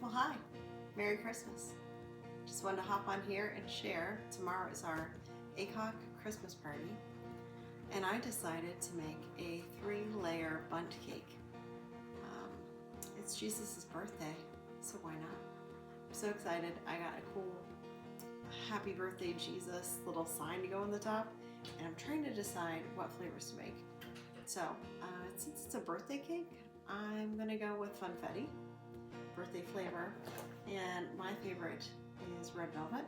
Well, hi. Merry Christmas. Just wanted to hop on here and share. Tomorrow is our ACOG Christmas party, and I decided to make a 3-layer bundt cake. It's Jesus' birthday, so why not? I'm so excited. I got a cool Happy Birthday Jesus little sign to go on the top, and I'm trying to decide what flavors to make. So, since it's a birthday cake, I'm gonna go with funfetti, birthday flavor, and my favorite is red velvet.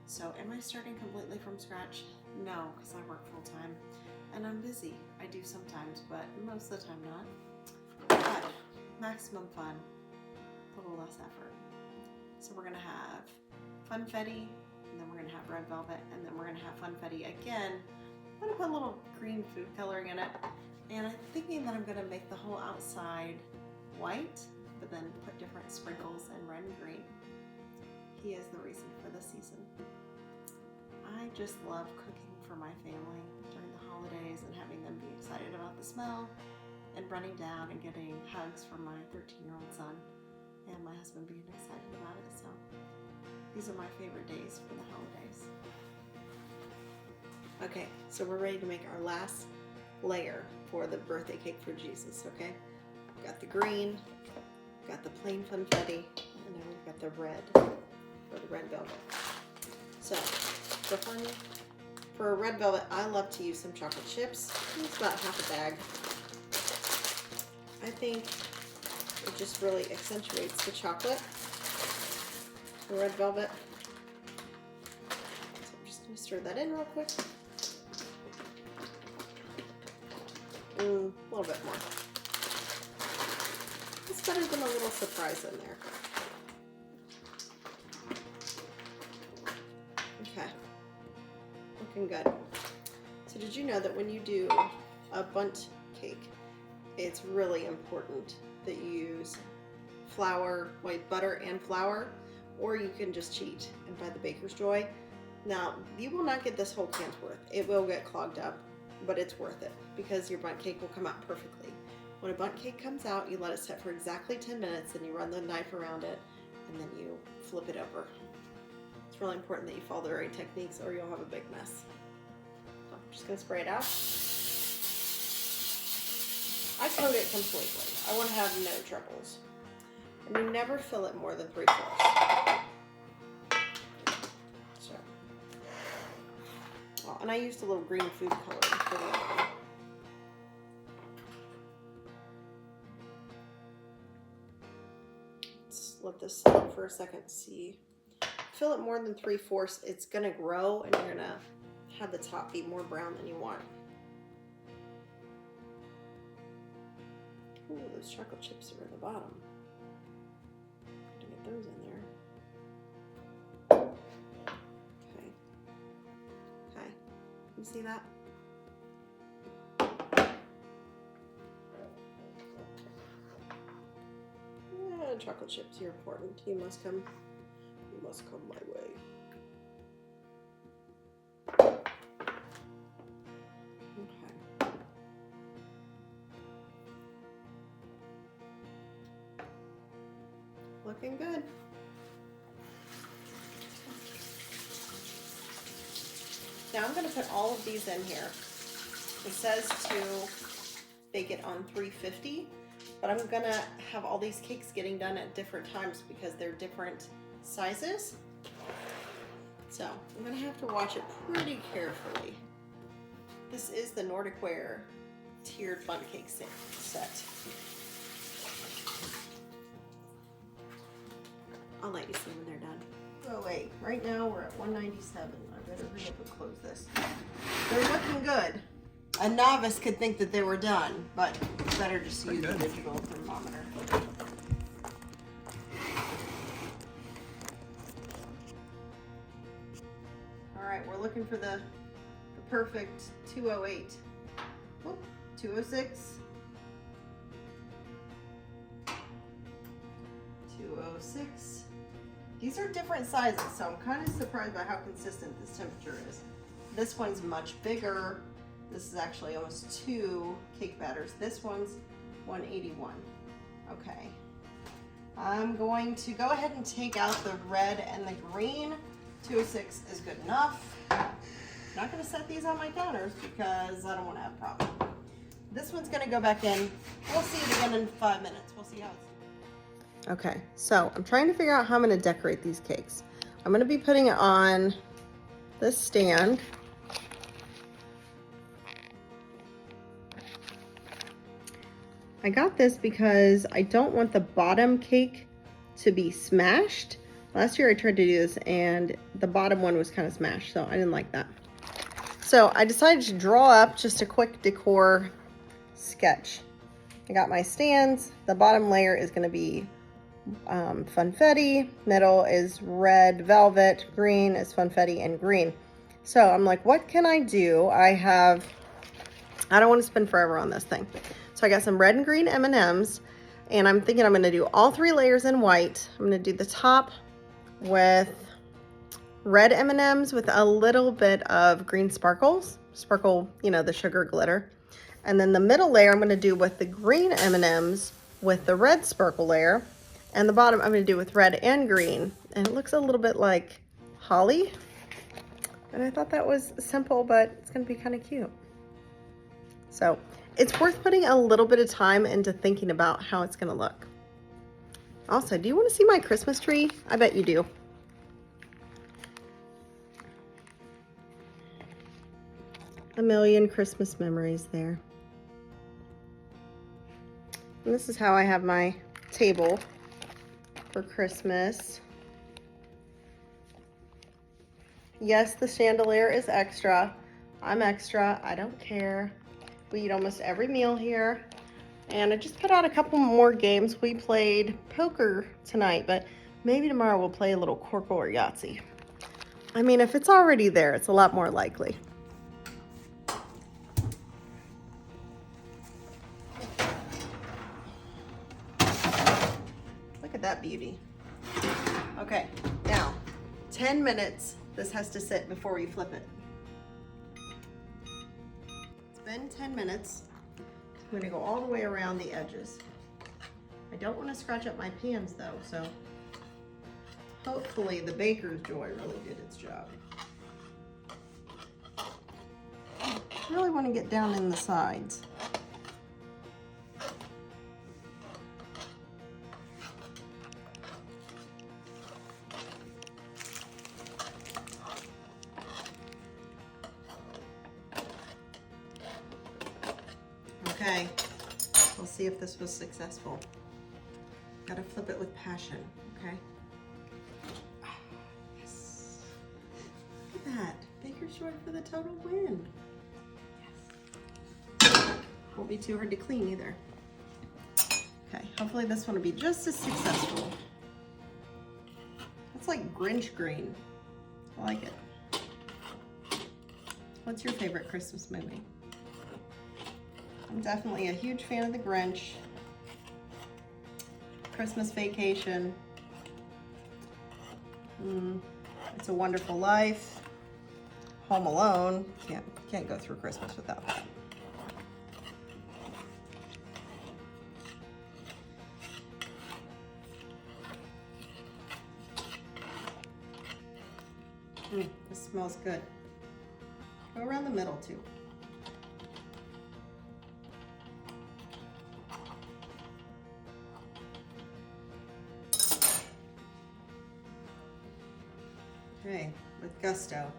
So am I starting completely from scratch? No, because I work full time and I'm busy. I do sometimes, but most of the time not. But maximum fun, a little less effort. So we're gonna have funfetti, and then we're gonna have red velvet, and then we're gonna have funfetti again. I'm gonna put a little green food coloring in it, and I'm thinking that I'm gonna make the whole outside white, but then put different sprinkles in red and green. He is the reason for the season. I just love cooking for my family during the holidays and having them be excited about the smell and running down and getting hugs from my 13-year-old son and my husband being excited about it. So these are my favorite days for the holidays. Okay, so we're ready to make our last layer for the birthday cake for Jesus, okay? We've got the green, got the plain funfetti, and then we've got the red for the red velvet. So for a red velvet, I love to use some chocolate chips. It's about half a bag. I think it just really accentuates the chocolate, the red velvet. So I'm just gonna stir that in real quick. A little bit more. It's better than a little surprise in there. Okay, looking good. So did you know that when you do a bundt cake, it's really important that you use flour, white butter and flour, or you can just cheat and buy the Baker's Joy. Now, you will not get this whole can's worth. It will get clogged up, but it's worth it because your bundt cake will come out perfectly. When a bundt cake comes out, you let it set for exactly 10 minutes, and you run the knife around it, and then you flip it over. It's really important that you follow the right techniques or you'll have a big mess. So I'm just gonna spray it out. I coat it completely. I want to have no troubles. And you never fill it more than 3/4. So, well, and I used a little green food coloring for the other one. Let's let this sit for a second. See, fill it more than 3/4. It's gonna grow, and you're gonna have the top be more brown than you want. Ooh, those chocolate chips are at the bottom. Got to get those in there. Okay. Okay. You see that? Yeah, chocolate chips are important. You must come my way. Okay. Looking good. Now I'm going to put all of these in here. It says to bake it on 350, but I'm going to have all these cakes getting done at different times because they're different sizes. So I'm going to have to watch it pretty carefully. This is the Nordic Ware tiered bundt cake set. I'll let you see when they're done. Oh wait, right now we're at 197. I better hurry up and close this. They're looking good. A novice could think that they were done, but it's better just to use the digital thermometer. All right, we're looking for the perfect 208. Whoop, 206. 206. These are different sizes, so I'm kind of surprised by how consistent this temperature is. This one's much bigger. This is actually almost 2 cake batters. This one's 181. Okay. I'm going to go ahead and take out the red and the green. 206 is good enough. I'm not going to set these on my counters because I don't want to have a problem. This one's going to go back in. We'll see it again in 5 minutes. We'll see how it's. Okay, so I'm trying to figure out how I'm going to decorate these cakes. I'm going to be putting it on this stand. I got this because I don't want the bottom cake to be smashed. Last year I tried to do this and the bottom one was kind of smashed, so I didn't like that. So I decided to draw up just a quick decor sketch. I got my stands. The bottom layer is going to be funfetti, middle is red velvet, green is funfetti, and green. So I'm like, what can I do? I don't want to spend forever on this thing. So I got some red and green M&Ms, and I'm thinking I'm going to do all 3 layers in white. I'm going to do the top with red M&Ms with a little bit of green sparkles. Sparkle, you know, the sugar glitter. And then the middle layer I'm going to do with the green M&Ms with the red sparkle layer. And the bottom I'm going to do with red and green. And it looks a little bit like holly. And I thought that was simple, but it's going to be kind of cute. So it's worth putting a little bit of time into thinking about how it's going to look. Also, do you want to see my Christmas tree? I bet you do. A million Christmas memories there. And this is how I have my table for Christmas. Yes, the chandelier is extra. I'm extra. I don't care. We eat almost every meal here. And I just put out a couple more games. We played poker tonight, but maybe tomorrow we'll play a little Corkle or Yahtzee. I mean, if it's already there, it's a lot more likely. Look at that beauty. Okay, now 10 minutes this has to sit before we flip it. It's been 10 minutes. I'm gonna go all the way around the edges. I don't want to scratch up my pans though, so hopefully the Baker's Joy really did its job. I really want to get down in the sides. Okay, we'll see if this was successful. Gotta flip it with passion, okay? Yes. Look at that. Baker's Joy for the total win. Yes. Won't be too hard to clean either. Okay, hopefully this one will be just as successful. That's like Grinch green. I like it. What's your favorite Christmas movie? I'm definitely a huge fan of The Grinch, Christmas Vacation, It's a Wonderful Life, Home Alone. Can't go through Christmas without that. This smells good. Go around the middle too. Okay, with gusto.